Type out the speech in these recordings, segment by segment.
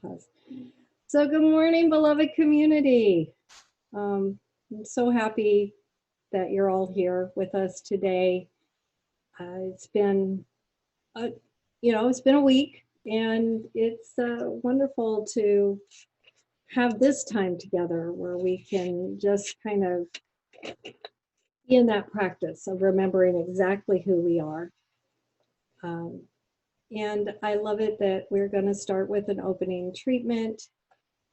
Pause. So good morning, beloved community. I'm so happy that you're all here with us today. It's been, it's been a week, and it's wonderful to have this time together where we can just kind of be in that practice of remembering exactly who we are. And I love it that we're going to start with an opening treatment.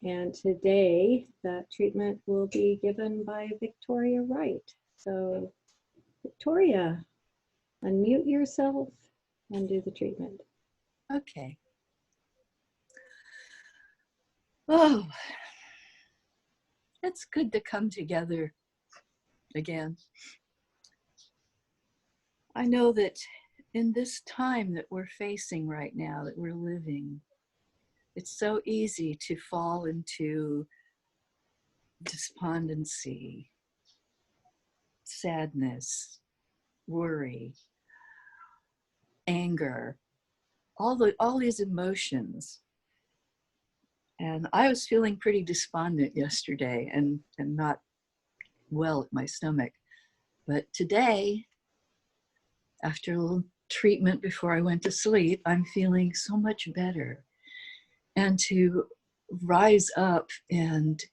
And today, that treatment will be given by Victoria Wright. So, Victoria, unmute yourself and do the treatment. Okay. Oh, it's good to come together again. I know that in this time that we're facing right now, that we're living, it's so easy to fall into despondency, sadness, worry, anger, all these emotions. And I was feeling pretty despondent yesterday and not well at my stomach. But today, after a little treatment before I went to sleep, I'm feeling so much better. And to rise up and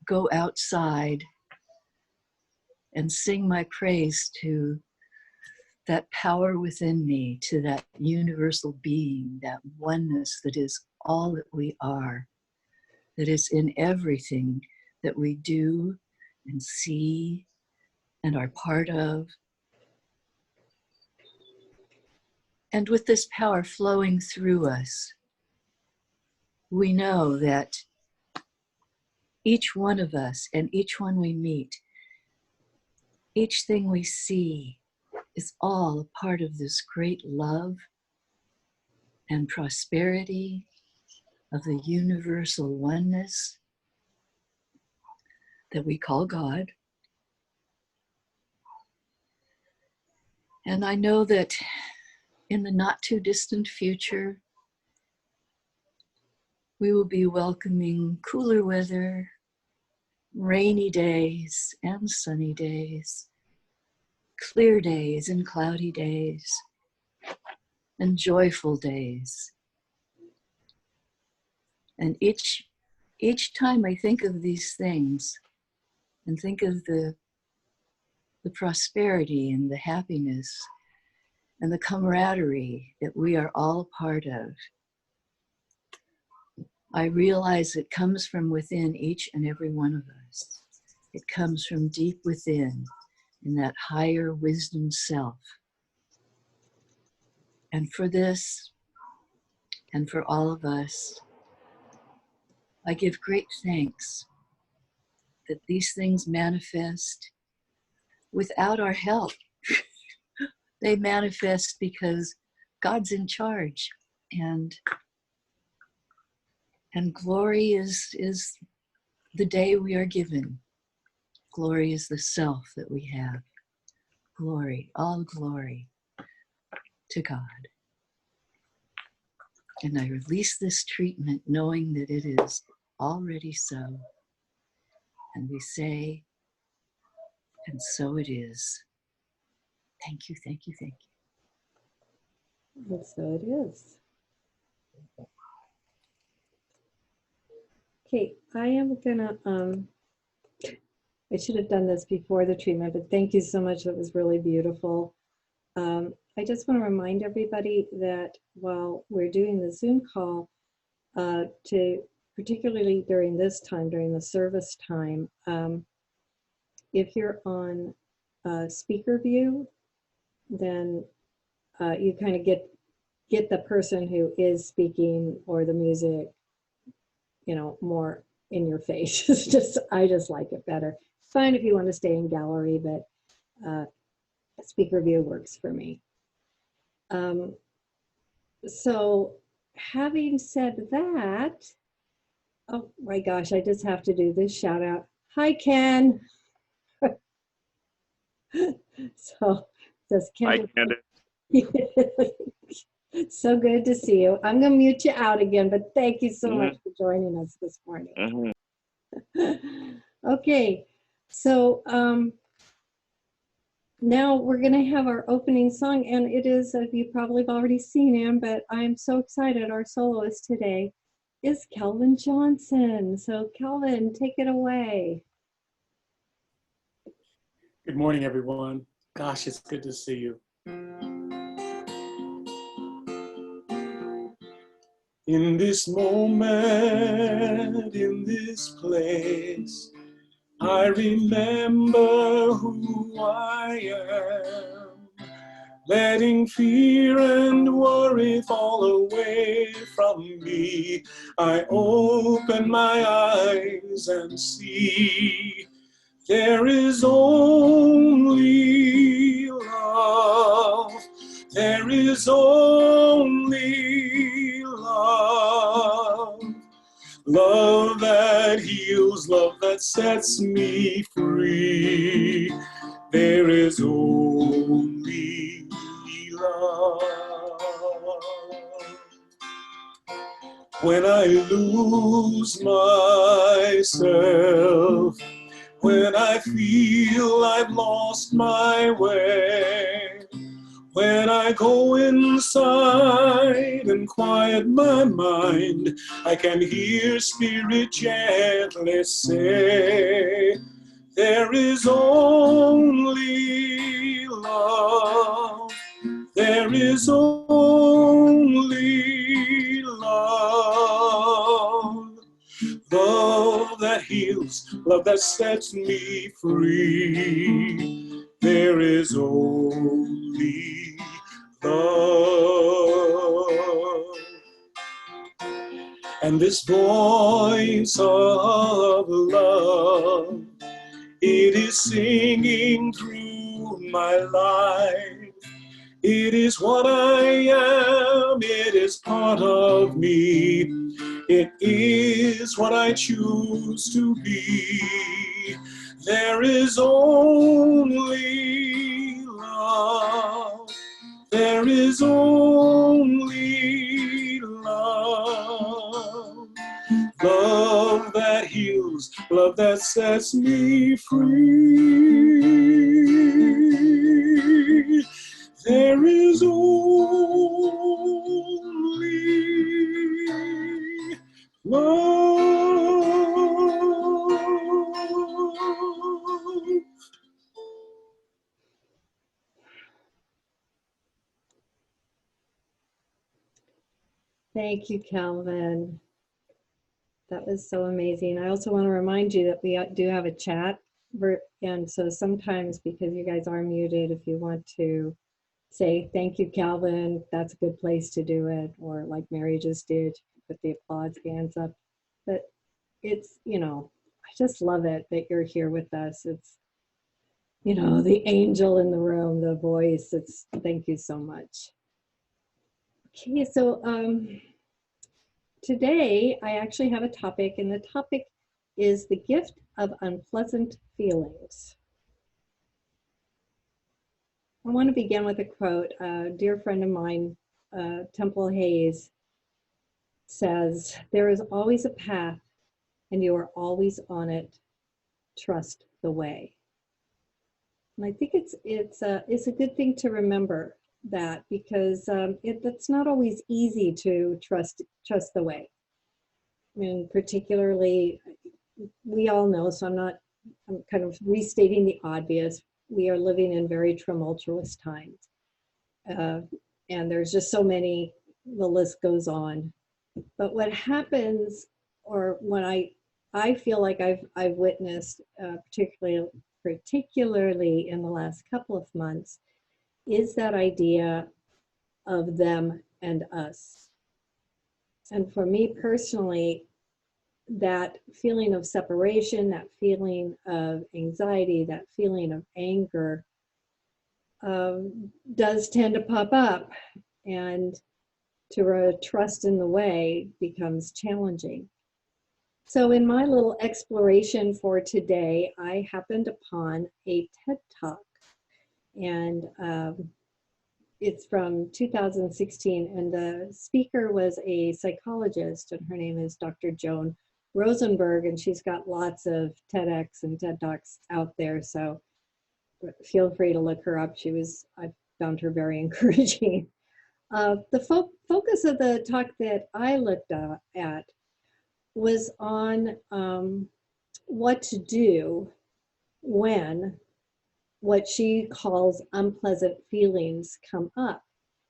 go outside and sing my praise to that power within me, to that universal being, that oneness that is all that we are, that is in everything that we do and see and are part of. And with this power flowing through us, we know that each one of us and each one we meet, each thing we see is all a part of this great love and prosperity of the universal oneness that we call God. And I know that in the not too distant future, we will be welcoming cooler weather, rainy days and sunny days, clear days and cloudy days, and joyful days. And each time I think of these things and think of the prosperity and the happiness and the camaraderie that we are all part of, I realize it comes from within each and every one of us. It comes from deep within, in that higher wisdom self. And for this, and for all of us, I give great thanks that these things manifest without our help. They manifest because God's in charge, and glory is the day we are given. Glory is the self that we have. Glory, all glory to God. And I release this treatment knowing that it is already so. And we say, and so it is. Thank you, thank you, thank you. And so it is. Okay, I am gonna, I should have done this before the treatment, but thank you so much. That was really beautiful. I just want to remind everybody that while we're doing the Zoom call, particularly during this time, during the service time, if you're on speaker view, then you kind of get the person who is speaking or the music, more in your face. I just like it better. It's fine if you want to stay in gallery, but speaker view works for me. So having said that, oh my gosh, I just have to do this shout out. Hi, Ken. So does Ken? Hi, Candice. So good to see you. I'm going to mute you out again, but thank you so Mhm, much for joining us this morning. mhm. Okay, so now we're going to have our opening song, and it is, you probably have already seen him, but I'm so excited. Our soloist today is Calvin Johnson. So Calvin, take it away. Good morning, everyone. Gosh, it's good to see you. In this moment, in this place, I remember who I am, letting fear and worry fall away from me. I open my eyes and see there is only love. There is only love. Love that heals, love that sets me free. There is only love. When I lose myself, when I feel I've lost my way, when I go inside and quiet my mind, I can hear Spirit gently say, there is only love. There is only love. Love that heals, love that sets me free. There is only love. And this voice of love, it is singing through my life. It is what I am, it is part of me. It is what I choose to be. There is only love. There is only love. Love that heals, love that sets me free. There is only love. Thank you, Calvin. That was so amazing. I also want to remind you that we do have a chat. And so sometimes, because you guys are muted, if you want to say thank you, Calvin, that's a good place to do it. Or like Mary just did, put the applause hands up. But it's, I just love it that you're here with us. It's, the angel in the room, the voice. It's, thank you so much. Okay, so today I actually have a topic, and the topic is the gift of unpleasant feelings. I want to begin with a quote. A dear friend of mine, Temple Hayes, says, "There is always a path, and you are always on it. Trust the way." And I think it's a good thing to remember that, because it's not always easy to trust the way. And particularly, we all know, so I'm kind of restating the obvious. We are living in very tumultuous times. And there's just so many, the list goes on. But what happens, or when I feel like I've witnessed, particularly in the last couple of months, is that idea of them and us. And for me personally, that feeling of separation, that feeling of anxiety, that feeling of anger does tend to pop up, and to trust in the way becomes challenging. So in my little exploration for today, I happened upon a TED Talk, and it's from 2016, and the speaker was a psychologist, and her name is Dr. Joan Rosenberg, and she's got lots of TEDx and TED Talks out there, so feel free to look her up. I found her very encouraging. The focus of the talk that I looked at was on what to do when what she calls unpleasant feelings come up.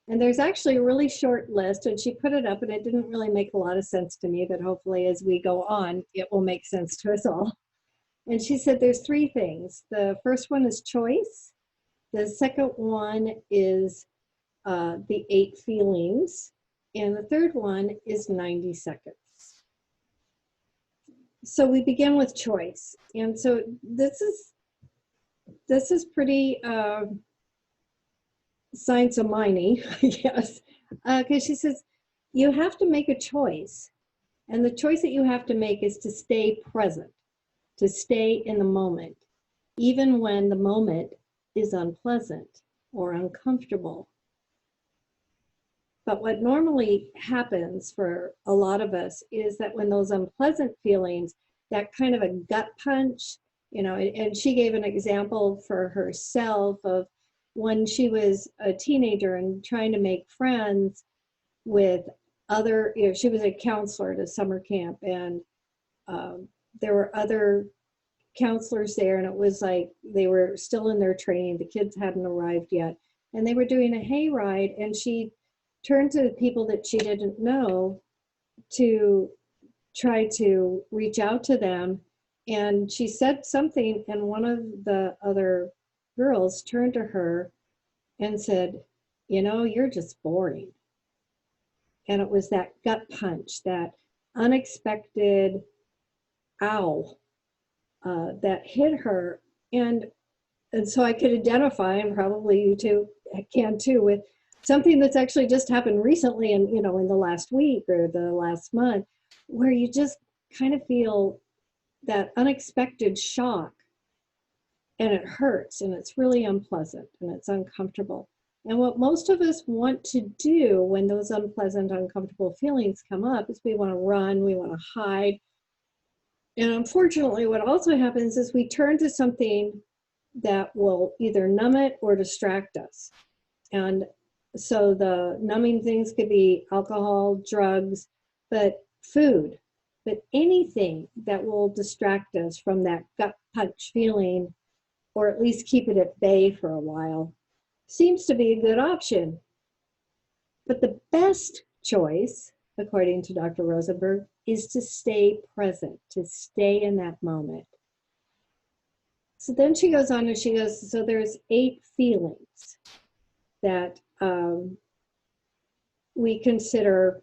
And there's actually a really short list, and she put it up, and it didn't really make a lot of sense to me, but hopefully as we go on, it will make sense to us all. And she said there's three things. The first one is choice. The second one is the 8 feelings. And the third one is 90 seconds. So we begin with choice. And so this is pretty science of miney, I guess, because she says you have to make a choice. And the choice that you have to make is to stay present, to stay in the moment, even when the moment is unpleasant or uncomfortable. But what normally happens for a lot of us is that when those unpleasant feelings, that kind of a gut punch, and she gave an example for herself of when she was a teenager and trying to make friends with other, she was a counselor at a summer camp, and there were other counselors there, and it was like they were still in their training. The kids hadn't arrived yet, and they were doing a hayride, and she turned to people that she didn't know to try to reach out to them. And she said something, and one of the other girls turned to her and said, you're just boring. And it was that gut punch, that unexpected ow that hit her. And so I could identify, and probably you too can too, with something that's actually just happened recently, and in the last week or the last month, where you just kind of feel that unexpected shock, and it hurts, and it's really unpleasant, and it's uncomfortable. And what most of us want to do when those unpleasant, uncomfortable feelings come up is we want to run, we want to hide. And unfortunately, what also happens is we turn to something that will either numb it or distract us. And so the numbing things could be alcohol, drugs, but food, but anything that will distract us from that gut punch feeling, or at least keep it at bay for a while, seems to be a good option. But the best choice, according to Dr. Rosenberg, is to stay present, to stay in that moment. So then she goes on and she goes, so there's 8 feelings that we consider,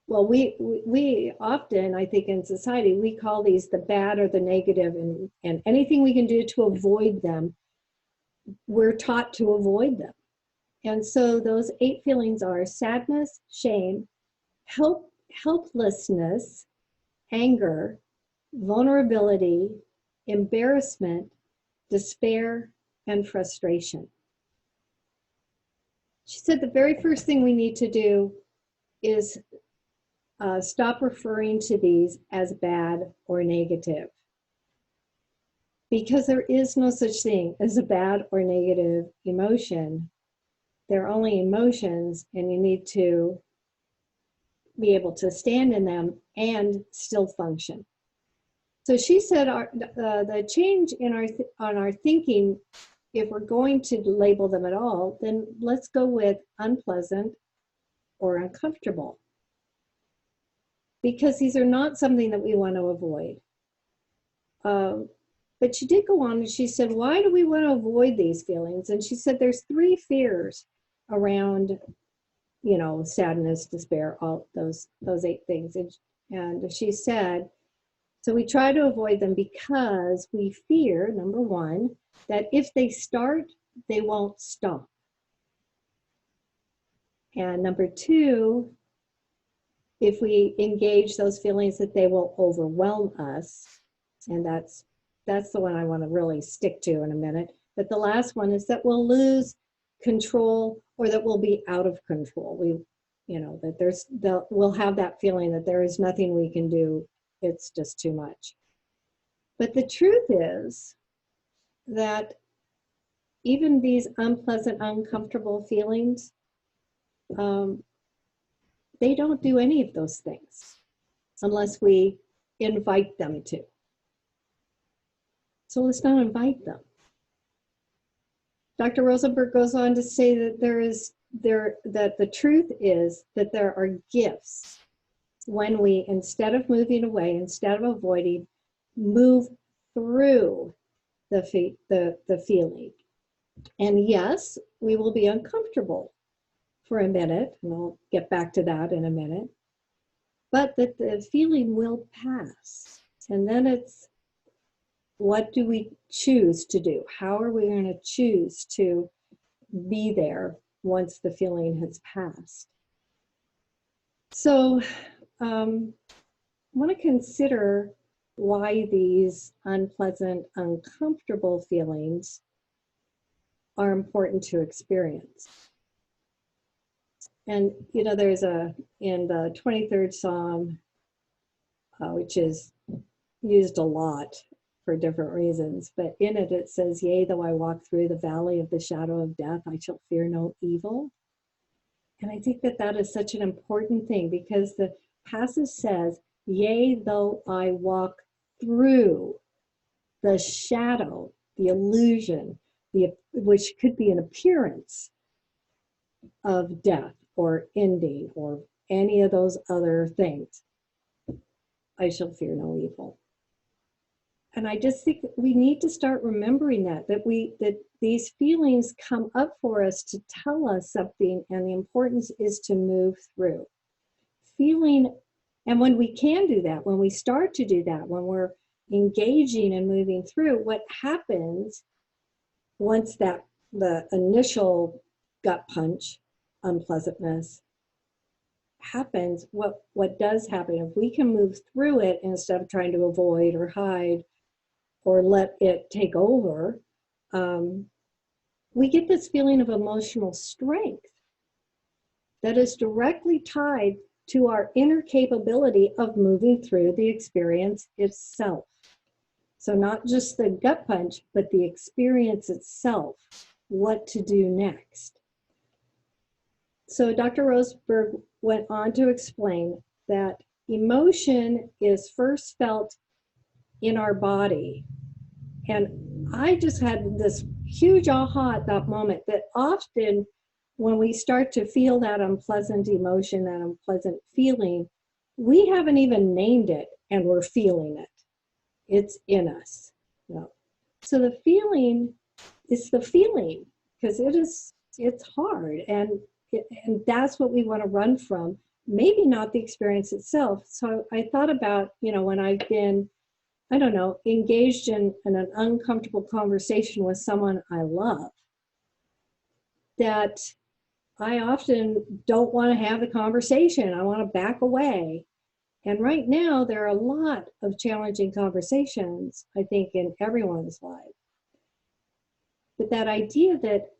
well, we often, I think in society, we call these the bad or the negative, and anything we can do to avoid them, we're taught to avoid them. And so those 8 feelings are sadness, shame, helplessness, anger, vulnerability, embarrassment, despair, and frustration. She said the very first thing we need to do is stop referring to these as bad or negative, because there is no such thing as a bad or negative emotion. They're only emotions, and you need to be able to stand in them and still function. So she said the change in our thinking, if we're going to label them at all, then let's go with unpleasant or uncomfortable, because these are not something that we want to avoid. But she did go on and she said, why do we want to avoid these feelings? And she said there's 3 fears around, sadness, despair, all those 8 things. And she said, so we try to avoid them because we fear, number 1, that if they start, they won't stop. And number 2, if we engage those feelings, that they will overwhelm us. And that's the one I want to really stick to in a minute. But the last one is that we'll lose control, or that we'll be out of control. That we'll have that feeling that there is nothing we can do. It's just too much. But the truth is that even these unpleasant, uncomfortable feelings, they don't do any of those things unless we invite them to. So let's not invite them. Dr. Rosenberg goes on to say that that the truth is that there are gifts when we, instead of moving away, instead of avoiding, move through the feeling. And yes, we will be uncomfortable for a minute, and I'll get back to that in a minute, but that the feeling will pass. And then it's, what do we choose to do? How are we going to choose to be there once the feeling has passed? So I want to consider why these unpleasant, uncomfortable feelings are important to experience. And, there's in the 23rd Psalm, which is used a lot for different reasons, but in it, it says, "Yea, though I walk through the valley of the shadow of death, I shall fear no evil." And I think that is such an important thing, because the passage says, "Yea, though I walk through the shadow," the illusion, which could be an appearance of death or ending or any of those other things, "I shall fear no evil." And I just think that we need to start remembering that these feelings come up for us to tell us something, and the importance is to move through. Feeling, and when we can do that, when we start to do that, when we're engaging and moving through, what happens once the initial gut punch, unpleasantness, happens, what does happen, if we can move through it instead of trying to avoid or hide or let it take over, we get this feeling of emotional strength that is directly tied to our inner capability of moving through the experience itself. So not just the gut punch, but the experience itself, what to do next. So Dr. Rosenberg went on to explain that emotion is first felt in our body. And I just had this huge aha at that moment, that often when we start to feel that unpleasant emotion, that unpleasant feeling, we haven't even named it and we're feeling it. It's in us. So the feeling is the feeling, because it's hard, and that's what we want to run from, maybe not the experience itself. So I thought about, when I've been, engaged in an uncomfortable conversation with someone I love, that I often don't want to have the conversation. I want to back away. And right now, there are a lot of challenging conversations, I think, in everyone's life. But that idea that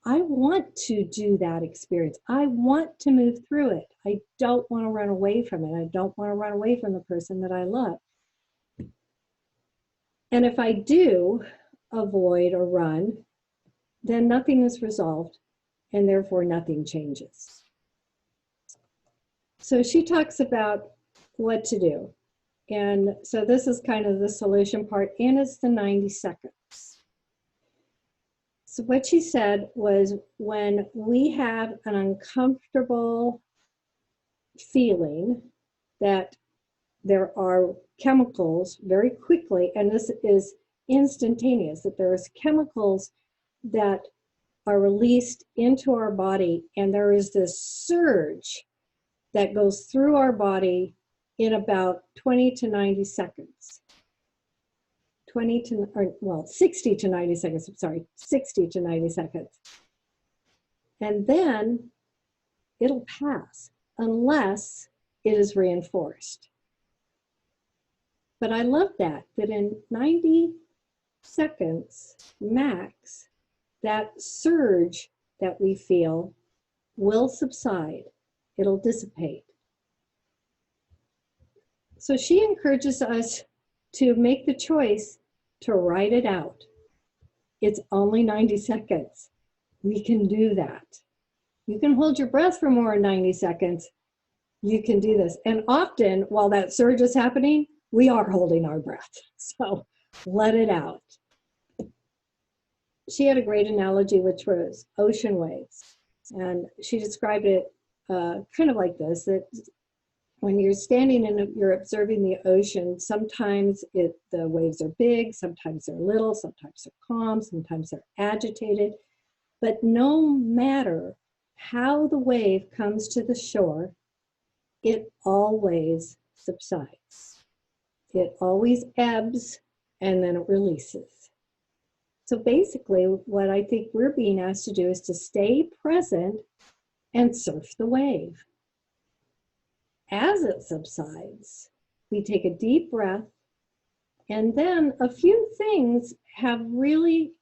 I want to do that experience, I want to move through it. I don't want to run away from it. I don't want to run away from the person that I love. And if I do avoid or run, then nothing is resolved, and therefore nothing changes. So she talks about what to do. And so this is kind of the solution part, and it's the 90 seconds. So what she said was, when we have an uncomfortable feeling, that there are chemicals very quickly, and this is instantaneous, that there's chemicals that are released into our body, and there is this surge that goes through our body in about 20 to 90 seconds. 60 to 90 seconds, I'm sorry, 60 to 90 seconds. And then it'll pass unless it is reinforced. But I love that in 90 seconds max, that surge that we feel will subside. It'll dissipate. So she encourages us to make the choice to write it out. It's only 90 seconds. We can do that. You can hold your breath for more than 90 seconds. You can do this. And often while that surge is happening, we are holding our breath. So let it out. She had a great analogy, which was ocean waves. And she described it kind of like this, that when you're standing and you're observing the ocean, sometimes the waves are big, sometimes they're little, sometimes they're calm, sometimes they're agitated. But no matter how the wave comes to the shore, it always subsides. It always ebbs and then it releases. So basically, what I think we're being asked to do is to stay present and surf the wave. As it subsides, we take a deep breath, and then a few things have really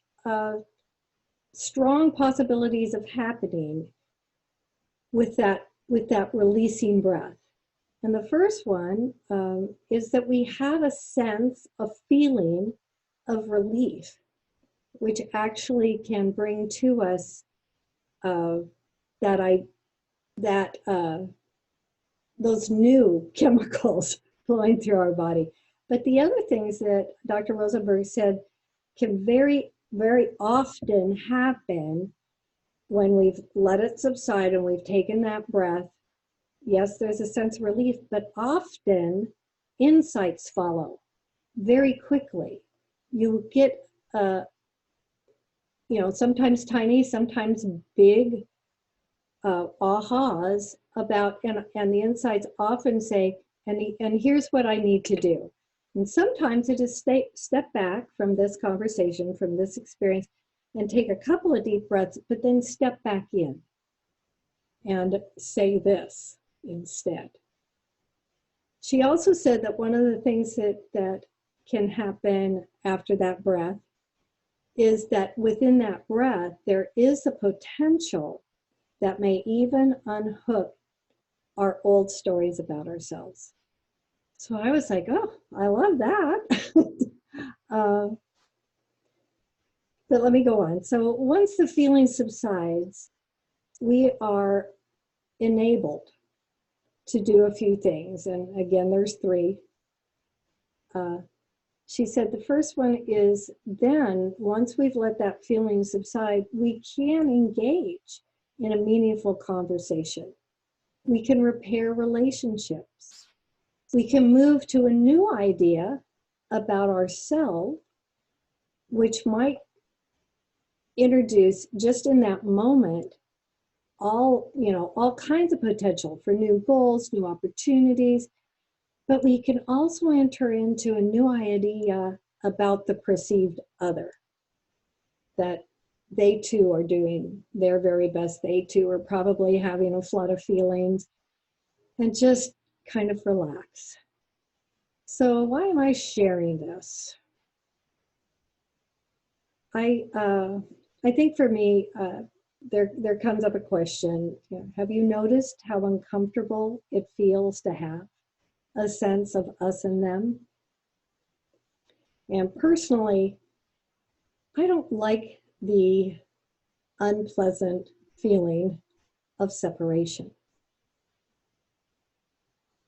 strong possibilities of happening with that releasing breath. And the first one is that we have a sense, a feeling of relief, which actually can bring to us those new chemicals flowing through our body. But the other things that Dr. Rosenberg said can very, very often happen when we've let it subside and we've taken that breath. Yes, there's a sense of relief, but often insights follow very quickly. You get, sometimes tiny, sometimes big ahas about, and the insights often say, and here's what I need to do. And sometimes it is step back from this conversation, from this experience, and take a couple of deep breaths, but then step back in and say this instead. She also said that one of the things that can happen after that breath is that within that breath, there is a potential that may even unhook our old stories about ourselves. So I was like, oh, I love that. But let me go on. So once the feeling subsides, we are enabled to do a few things. And again, there's three. She said the first one is then, once we've let that feeling subside, we can engage in a meaningful conversation. We can repair relationships. We can move to a new idea about ourselves, which might introduce just in that moment all kinds of potential for new goals, new opportunities. But we can also enter into a new idea about the perceived other, that they too are doing their very best. They too are probably having a flood of feelings, and just kind of relax. So why am I sharing this? I think for me, there comes up a question. Have you noticed how uncomfortable it feels to have a sense of us and them? And personally, I don't like the unpleasant feeling of separation.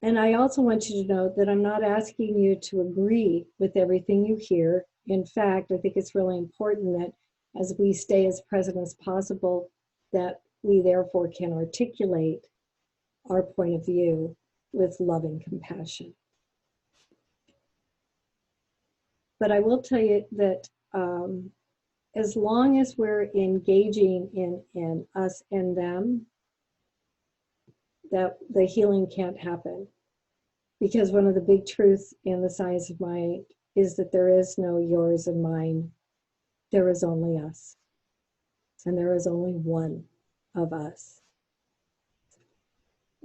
And I also want you to know that I'm not asking you to agree with everything you hear. In fact, I think it's really important that as we stay as present as possible, that we therefore can articulate our point of view with love and compassion. But I will tell you that as long as we're engaging in us and them, that the healing can't happen. Because one of the big truths in the science of mind is that there is no yours and mine. There is only us. And there is only one of us.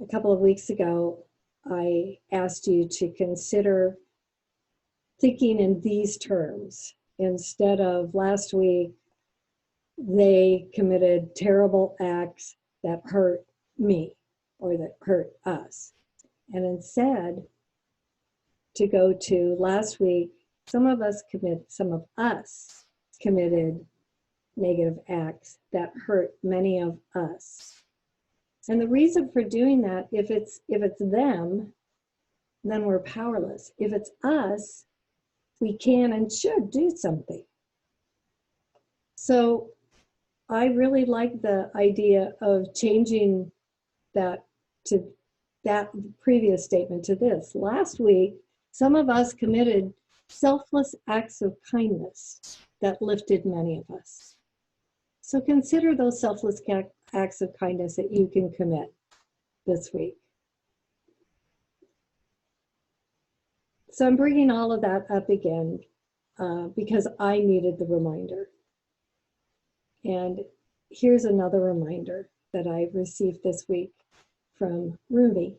A couple of weeks ago, I asked you to consider thinking in these terms. instead of last week, they committed terrible acts that hurt me or that hurt us. And instead, to go to last week, some of us committed negative acts that hurt many of us. And the reason for doing that, if it's them, then we're powerless. If it's us, we can and should do something. So I really like the idea of changing that to that previous statement to this. Last week, some of us committed selfless acts of kindness that lifted many of us. So consider those selfless acts of kindness that you can commit this week. So I'm bringing all of that up again because I needed the reminder. And here's another reminder that I received this week from Rumi.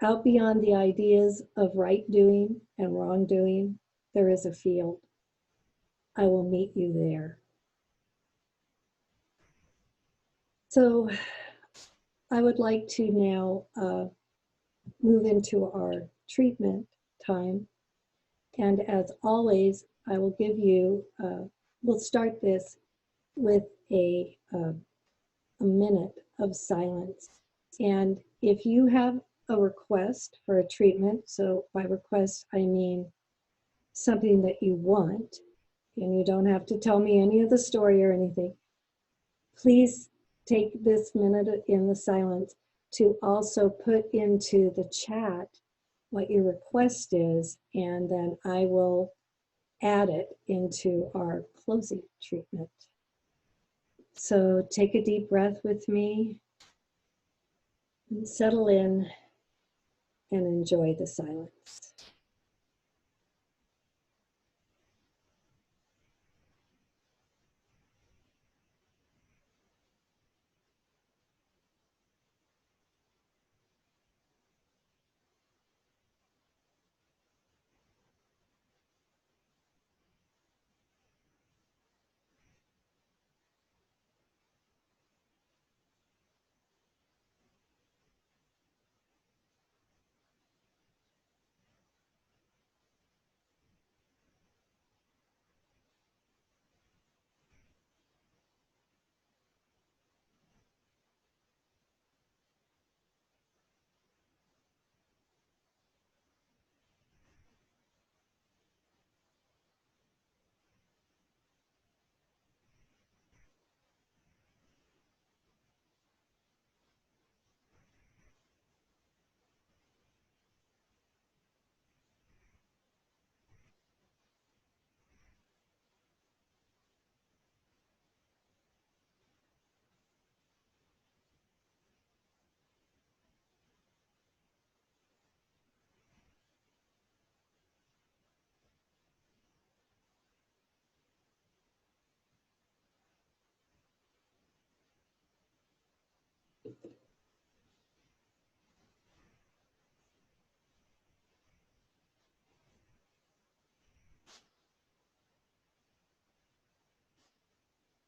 Out beyond the ideas of right doing and wrong doing, there is a field. I will meet you there. So I would like to now move into our treatment time. And as always, I will give you, we'll start this with a minute of silence. And if you have a request for a treatment, so by request, I mean something that you want, and you don't have to tell me any of the story or anything, please take this minute in the silence to also put into the chat what your request is, and then I will add it into our closing treatment. So take a deep breath with me and settle in and enjoy the silence.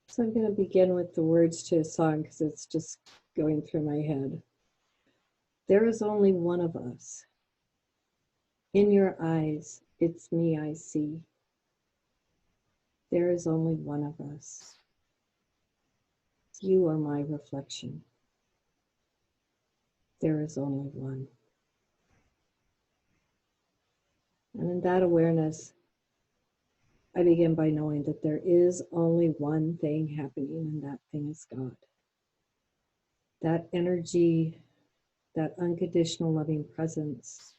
So I'm going to begin with the words to a song because it's just going through my head. There is only one of us. In your eyes, it's me I see. There is only one of us. You are my reflection. There is only one. And in that awareness, I begin by knowing that there is only one thing happening, and that thing is God. That energy, that unconditional loving presence,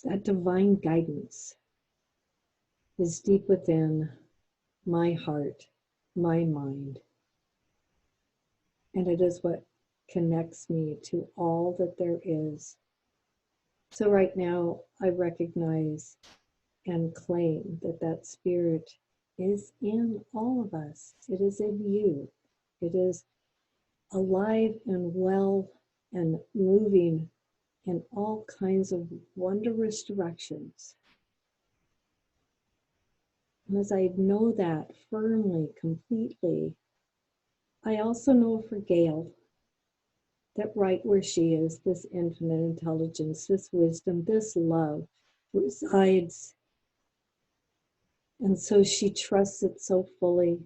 that divine guidance is deep within my heart, my mind, and it is what connects me to all that there is. So right now, I recognize and claim that that spirit is in all of us. It is in you. It is alive and well and moving in all kinds of wondrous directions. And as I know that firmly, completely, I also know for Gail that right where she is, this infinite intelligence, this wisdom, this love resides. And so she trusts it so fully.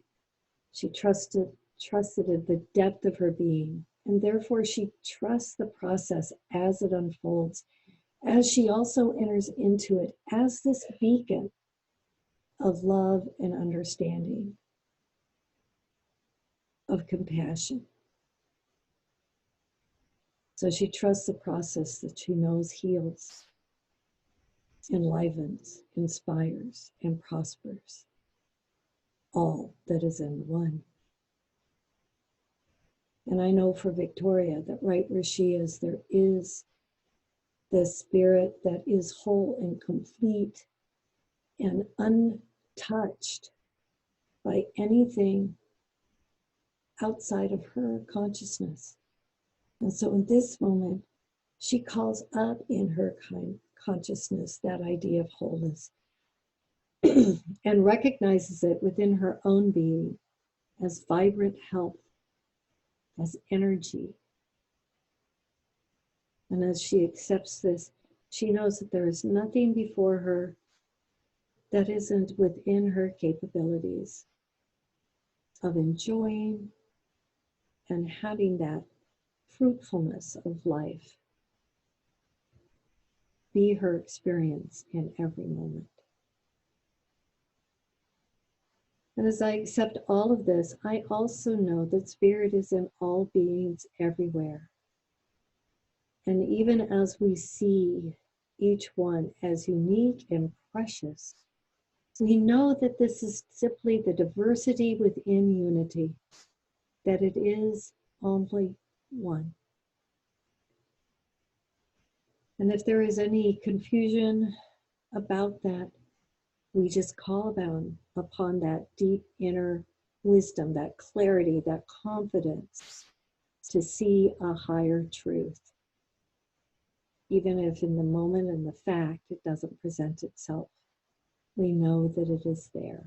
She trusted in the depth of her being. And therefore she trusts the process as it unfolds, as she also enters into it as this beacon of love and understanding, of compassion. So she trusts the process that she knows heals, enlivens, inspires, and prospers all that is in one. And I know for Victoria that right where she is, there is this spirit that is whole and complete and untouched by anything outside of her consciousness. And so in this moment, she calls up in her consciousness that idea of wholeness and recognizes it within her own being as vibrant health, as energy. And as she accepts this, she knows that there is nothing before her that isn't within her capabilities of enjoying and having that fruitfulness of life be her experience in every moment. And as I accept all of this, I also know that spirit is in all beings everywhere. And even as we see each one as unique and precious, we know that this is simply the diversity within unity, that it is only one. And if there is any confusion about that, we just call upon that deep inner wisdom, that clarity, that confidence to see a higher truth. Even if in the moment and the fact it doesn't present itself, we know that it is there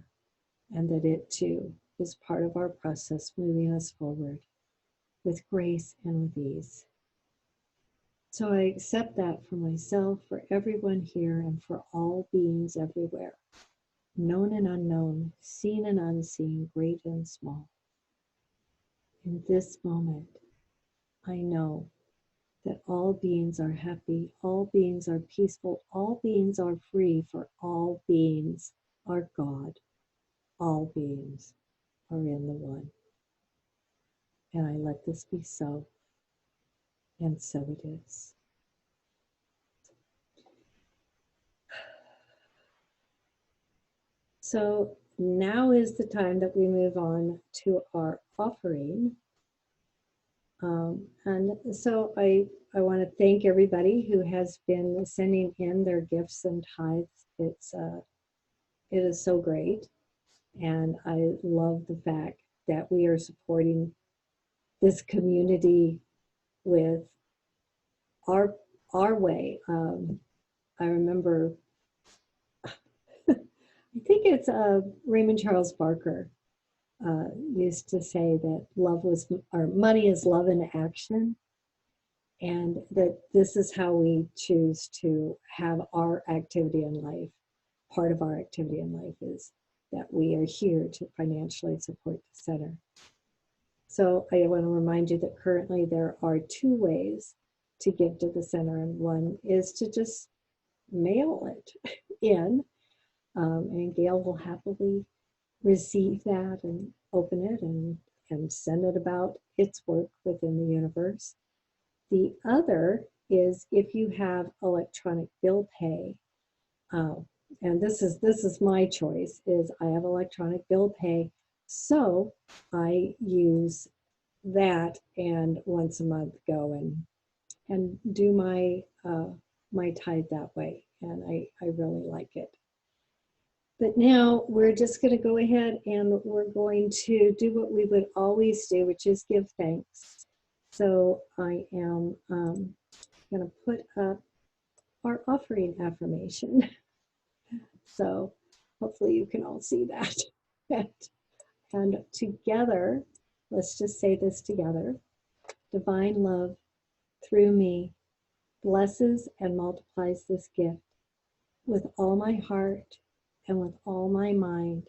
and that it too is part of our process moving us forward with grace and with ease. So I accept that for myself, for everyone here, and for all beings everywhere, known and unknown, seen and unseen, great and small. In this moment, I know that all beings are happy, all beings are peaceful, all beings are free, for all beings are God. All beings are in the one. And I let this be so, and so it is. So now is the time that we move on to our offering. And so I want to thank everybody who has been sending in their gifts and tithes. It is so great. And I love the fact that we are supporting this community with our way. I remember, I think it's Raymond Charles Barker used to say that money is love in action, and that this is how we choose to have our activity in life. Part of our activity in life is that we are here to financially support the center. So I want to remind you that currently there are 2 ways to give to the center, and one is to just mail it in, and Gail will happily receive that and open it and send it about its work within the universe. The other is if you have electronic bill pay, and this is my choice, is I have electronic bill pay, so I use that and once a month go and do my my tithe that way, and I really like it. But now we're just going to go ahead and we're going to do what we would always do, which is give thanks. So I am going to put up our offering affirmation. So hopefully you can all see that. And together, let's just say this together. Divine love through me blesses and multiplies this gift. With all my heart and with all my mind,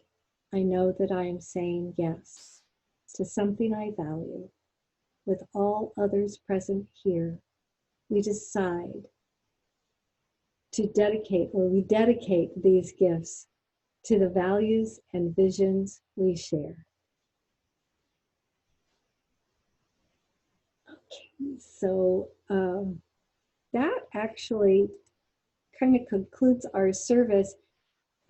I know that I am saying yes to something I value. With all others present here, we decide to dedicate, or we dedicate these gifts to the values and visions we share. Okay, so that actually kind of concludes our service.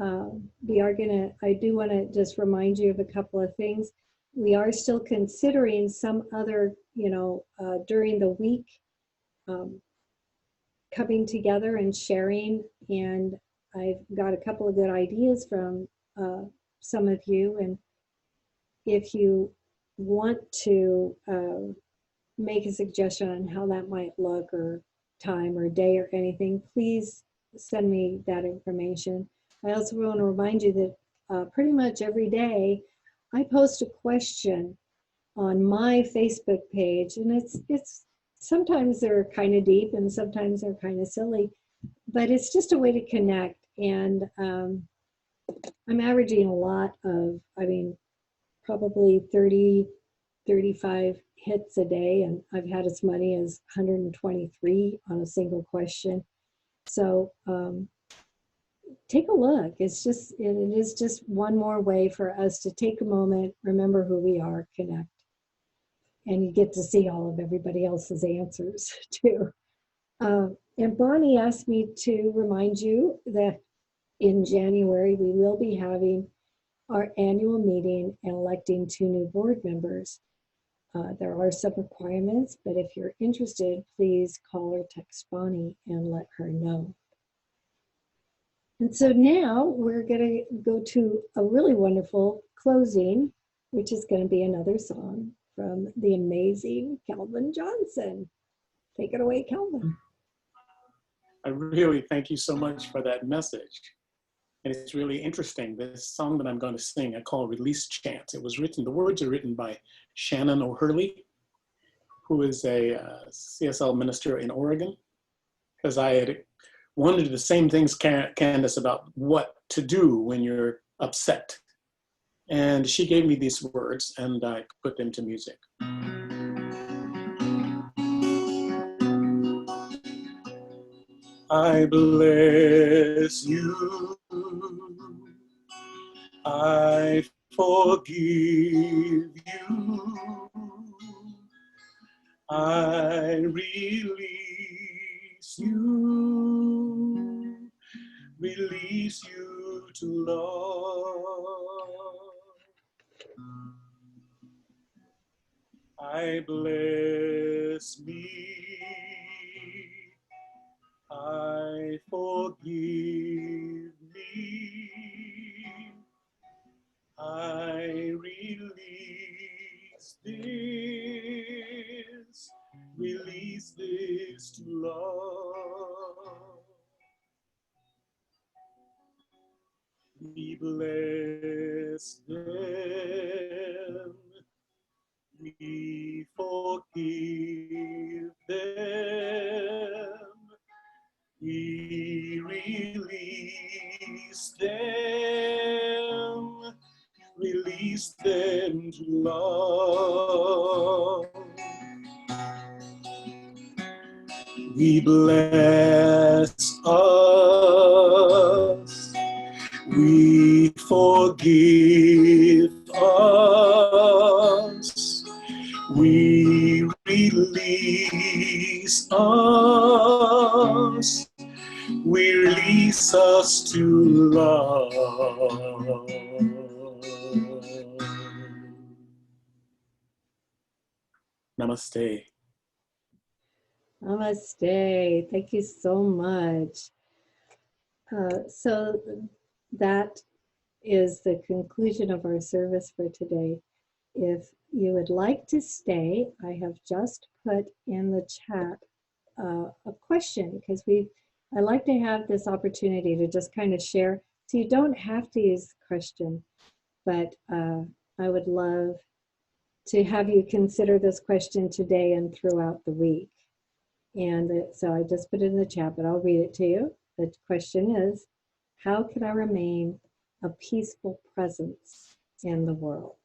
I do want to just remind you of a couple of things. We are still considering some other, during the week, coming together and sharing. And I've got a couple of good ideas from some of you. And if you want to make a suggestion on how that might look, or time or day or anything, please send me that information. I also want to remind you that pretty much every day I post a question on my Facebook page, and it's sometimes they're kind of deep and sometimes they're kind of silly, but it's just a way to connect. And I'm averaging a lot of, probably 30, 35 hits a day, and I've had as many as 123 on a single question. So take a look. It is just one more way for us to take a moment, remember who we are, connect. And you get to see all of everybody else's answers too. And Bonnie asked me to remind you that in January, we will be having our annual meeting and electing 2 new board members. There are some requirements, but if you're interested, please call or text Bonnie and let her know. And so now we're going to go to a really wonderful closing, which is going to be another song from the amazing Calvin Johnson. Take it away, Calvin. I really thank you so much for that message. And it's really interesting. This song that I'm going to sing, I call Release Chant. The words are written by Shannon O'Hurley, who is a CSL minister in Oregon, because I had wondered the same things, Candice, about what to do when you're upset. And she gave me these words, and I put them to music. I bless you. I forgive you. I release you. Release you to love. I bless me. I forgive me. I release this to love. We bless them. We forgive them. We release them. Release them to love. We bless us. We forgive us. We release us. We release us to love. Namaste. Namaste. Thank you so much. So that is the conclusion of our service for today. If you would like to stay, I have just put in the chat a question, because I like to have this opportunity to just kind of share So you don't have to use the question, but I would love to have you consider this question today and throughout the week. And so I just put it in the chat, but I'll read it to you. The question is, how can I remain a peaceful presence in the world?